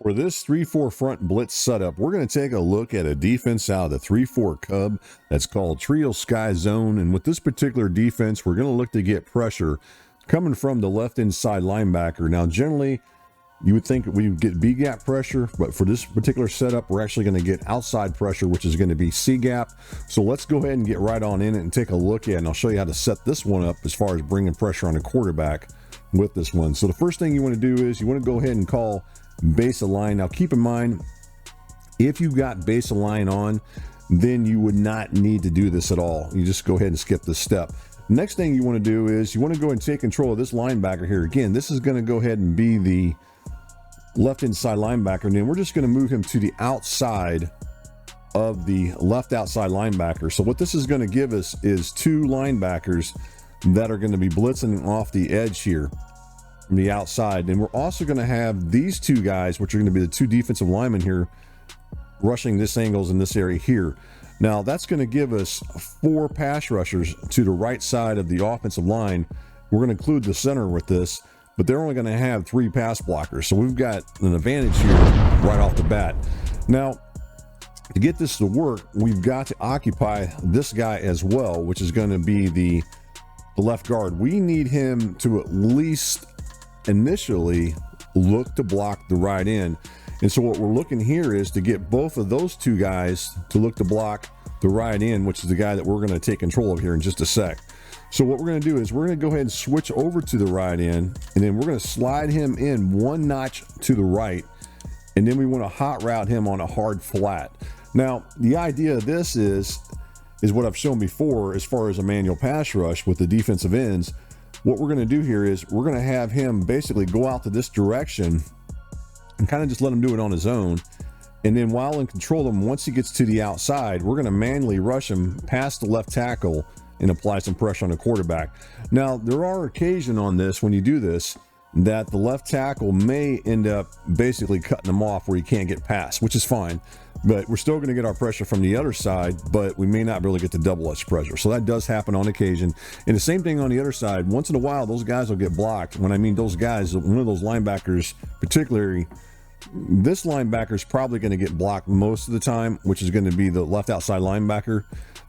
For this 3-4 front blitz setup, we're going to take a look at a defense out of the 3-4 Cub that's called Trio Sky Zone. And with this particular defense, we're going to look to get pressure coming from the left inside linebacker. Now, generally, you would think we would get B-gap pressure, but for this particular setup, we're actually going to get outside pressure, which is going to be C-gap. So let's go ahead and get right on in it and take a look at it, and I'll show you how to set this one up as far as bringing pressure on the quarterback with this one. So the first thing you want to do is you want to go ahead and call base align. Now keep in mind, if you got base align on, then you would not need to do this at all. You just go ahead and skip this step. Next thing you want to do is you want to go ahead and take control of this linebacker here. Again, this is going to go ahead and be the left inside linebacker, and then we're just going to move him to the outside of the left outside linebacker. So what this is going to give us is two linebackers that are going to be blitzing off the edge here from the outside. And we're also going to have these two guys, which are going to be the two defensive linemen here, rushing this angles in this area here. Now that's going to give us 4 pass rushers to the right side of the offensive line. We're going to include the center with this, but they're only going to have 3 pass blockers. So we've got an advantage here right off the bat. Now, to get this to work, we've got to occupy this guy as well, which is going to be the left guard. We need him to at least initially look to block the right end. And so what we're looking here is to get both of those two guys to look to block the right end, which is the guy that we're going to take control of here in just a sec. So what we're going to do is we're going to go ahead and switch over to the right end, and then we're going to slide him in 1 notch to the right, and then we want to hot route him on a hard flat. Now the idea of this is what I've shown before as far as a manual pass rush with the defensive ends. What we're going to do here is we're going to have him basically go out to this direction and kind of just let him do it on his own. And then while in control of him, once he gets to the outside, we're going to manually rush him past the left tackle and apply some pressure on the quarterback. Now, there are occasions on this, when you do this, that the left tackle may end up basically cutting him off where he can't get past, which is fine. But we're still going to get our pressure from the other side, but we may not really get the double-edged pressure. So that does happen on occasion. And the same thing on the other side. Once in a while, those guys will get blocked. When I mean those guys, one of those linebackers, particularly, this linebacker is probably going to get blocked most of the time, which is going to be the left outside linebacker.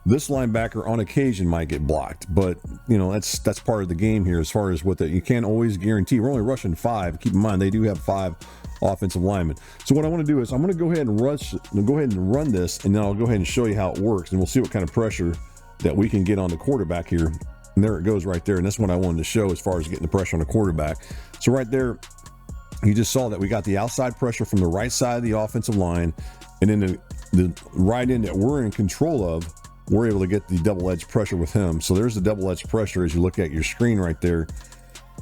This linebacker on occasion might get blocked, but you know, that's part of the game here as far as what you can't always guarantee. We're only rushing 5. Keep in mind, they do have 5 offensive linemen. So what I want to do is I'm going to go ahead and run this, and then I'll go ahead and show you how it works, and we'll see what kind of pressure that we can get on the quarterback here. And there it goes right there. And that's what I wanted to show as far as getting the pressure on the quarterback. So right there, you just saw that we got the outside pressure from the right side of the offensive line, and then the right end that we're in control of, we're able to get the double-edged pressure with him. So there's the double-edged pressure as you look at your screen right there.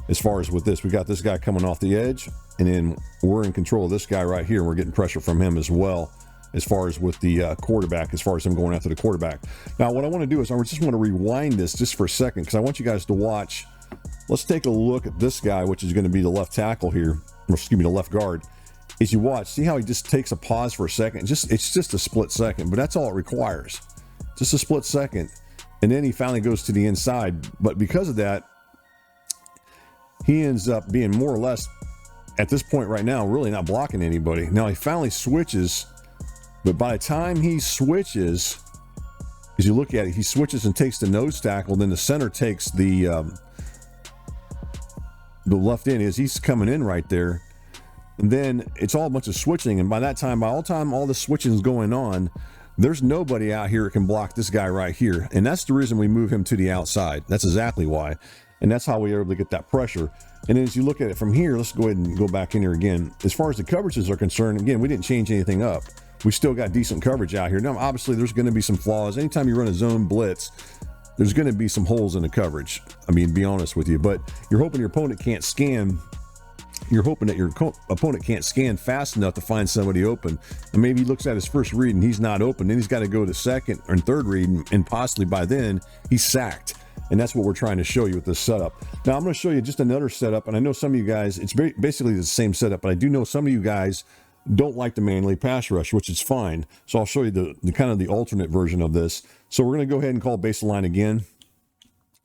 As far as with this, we got this guy coming off the edge, and then we're in control of this guy right here. We're getting pressure from him as well, as far as with the quarterback, as far as him going after the quarterback. Now, what I want to do is I just want to rewind this just for a second, because I want you guys to watch. Let's take a look at this guy, which is going to be the left tackle here, or excuse me, the left guard. As you watch, see how he just takes a pause for a second? It's just a split second, but that's all it requires. Just a split second. And then he finally goes to the inside. But because of that, he ends up being more or less, at this point right now, really not blocking anybody. Now he finally switches, but by the time he switches, as you look at it, he switches and takes the nose tackle, then the center takes the left end as he's coming in right there. And then it's all a bunch of switching, and by the time all the switching is going on, there's nobody out here that can block this guy right here. And that's the reason we move him to the outside. That's exactly why. And that's how we are able to get that pressure. And then as you look at it from here, let's go ahead and go back in here again. As far as the coverages are concerned, again, we didn't change anything up. We still got decent coverage out here. Now, obviously, there's going to be some flaws. Anytime you run a zone blitz, there's going to be some holes in the coverage. I mean, to be honest with you. But you're hoping your opponent can't scan. You're hoping that your opponent can't scan fast enough to find somebody open. And maybe he looks at his first read and he's not open. Then he's got to go to second or third read, and possibly by then he's sacked. And that's what we're trying to show you with this setup. Now I'm going to show you just another setup. And I know some of you guys, it's basically the same setup, but I do know some of you guys don't like the manually pass rush, which is fine. So I'll show you the kind of the alternate version of this. So we're going to go ahead and call baseline again.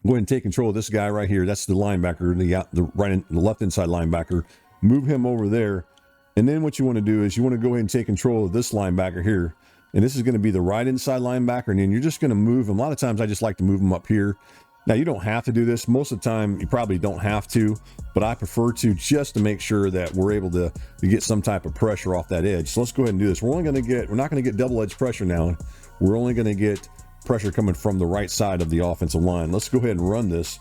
Go ahead and take control of this guy right here. That's the linebacker, the left inside linebacker. Move him over there. And then what you want to do is you want to go ahead and take control of this linebacker here. And this is going to be the right inside linebacker. And then you're just going to move him. A lot of times I just like to move him up here. Now, you don't have to do this. Most of the time, you probably don't have to, but I prefer to, just to make sure that we're able to get some type of pressure off that edge. So let's go ahead and do this. We're not going to get double edge pressure now. We're only going to get pressure coming from the right side of the offensive line. Let's go ahead and run this.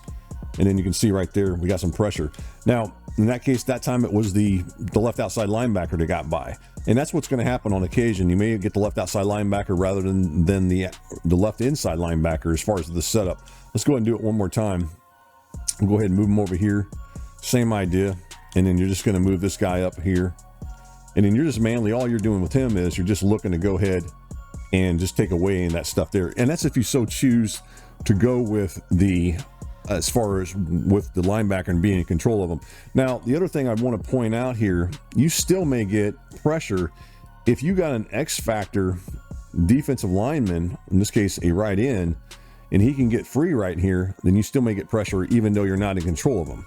And then you can see right there, we got some pressure. Now, in that case, that time it was the left outside linebacker that got by. And that's what's going to happen on occasion. You may get the left outside linebacker rather than the left inside linebacker as far as the setup. Let's go ahead and do it one more time. We'll go ahead and move him over here. Same idea. And then you're just going to move this guy up here. And then you're just mainly, all you're doing with him is you're just looking to go ahead and just take away that stuff there. And that's if you so choose to go with as far as with the linebacker and being in control of them. Now, the other thing I want to point out here, you still may get pressure if you got an X factor defensive lineman, in this case a right end, and he can get free right here, then you still may get pressure even though you're not in control of him.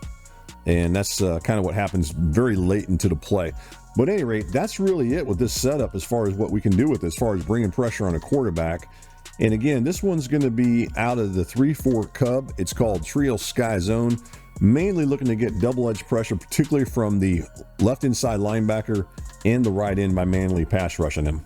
And that's kind of what happens very late into the play. But at any rate, that's really it with this setup as far as what we can do with it, as far as bringing pressure on a quarterback. And again, this one's going to be out of the 3-4 Cub. It's called Trio Sky Zone. Mainly looking to get double edge pressure, particularly from the left inside linebacker and the right end by manually pass rushing him.